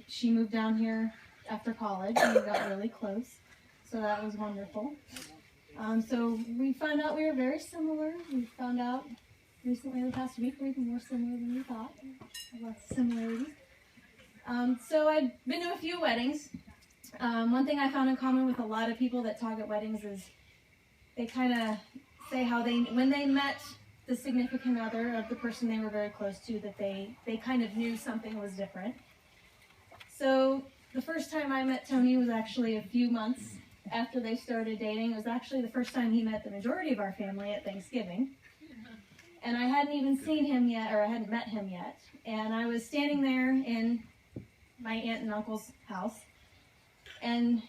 She moved down here after college and we got really close, so that was wonderful. So we found out we were very similar. We found out recently, the past week, we're even more similar than we thought. Lots of similarities. So I've been to a few weddings. One thing I found in common with a lot of people that talk at weddings is they kind of say how when they met the significant other of the person they were very close to, that they kind of knew something was different. So the first time I met Tony was actually a few months after they started dating. It was actually the first time he met the majority of our family at Thanksgiving. And I hadn't even seen him yet, or I hadn't met him yet. And I was standing there in my aunt and uncle's house, and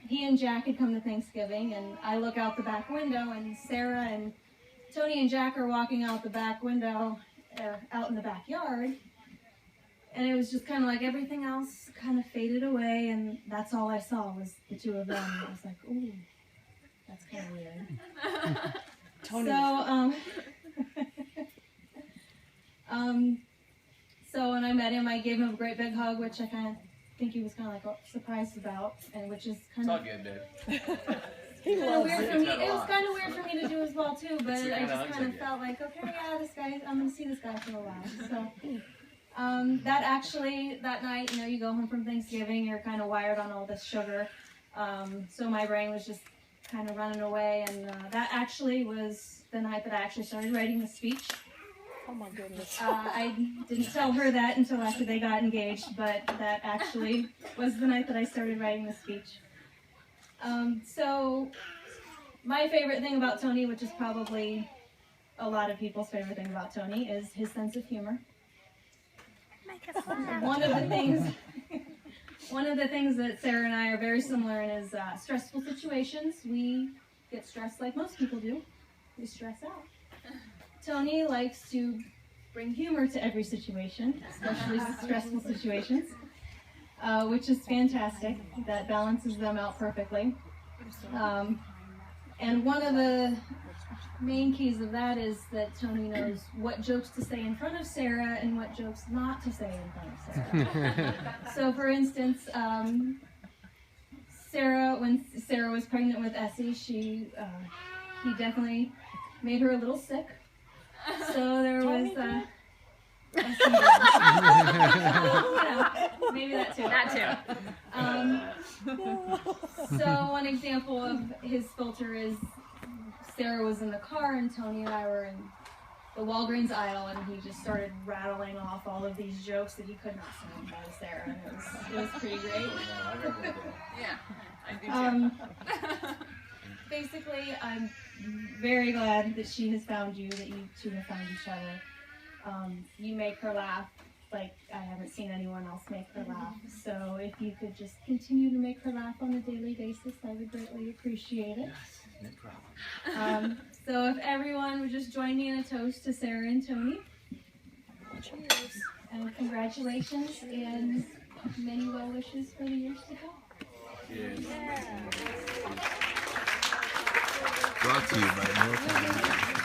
he and Jack had come to Thanksgiving, and I look out the back window, and Sarah and Tony and Jack are walking out the back window, out in the backyard, and it was just kind of like everything else kind of faded away, and that's all I saw was the two of them. And I was like, ooh, that's kind of weird. So when I met him, I gave him a great big hug, which I kind of think he was kind of like surprised about, and which is kind of good, babe. weird for me. It was kind of weird for me to do as well too, but I just kind of felt like, okay, yeah, this guy, I'm gonna see this guy for a while. So that night, you go home from Thanksgiving, you're kind of wired on all this sugar, so my brain was just kind of running away, and that actually was the night that I actually started writing the speech. Oh my goodness. I didn't tell her that until after they got engaged, but that actually was the night that I started writing the speech. So my favorite thing about Tony, which is probably a lot of people's favorite thing about Tony, is his sense of humor. One of the things that Sarah and I are very similar in is stressful situations. We get stressed like most people do. We stress out. Tony likes to bring humor to every situation, especially stressful situations, which is fantastic. That balances them out perfectly. And one of the main keys of that is that Tony knows what jokes to say in front of Sarah and what jokes not to say in front of Sarah. So for instance, when Sarah was pregnant with Essie, he definitely made her a little sick. So there was maybe that too. So one example of his filter is Sarah was in the car and Tony and I were in the Walgreens aisle, and he just started rattling off all of these jokes that he could not say in front of Sarah, and it was pretty great. Yeah, I do too. Basically, I'm very glad that she has found you, that you two have found each other. You make her laugh like I haven't seen anyone else make her laugh. So if you could just continue to make her laugh on a daily basis, I would greatly appreciate it. Yes, no problem. So if everyone would just join me in a toast to Sarah and Tony. Cheers. And congratulations and many well wishes for the years to come. Cheers. Yeah. Brought to you by North Carolina.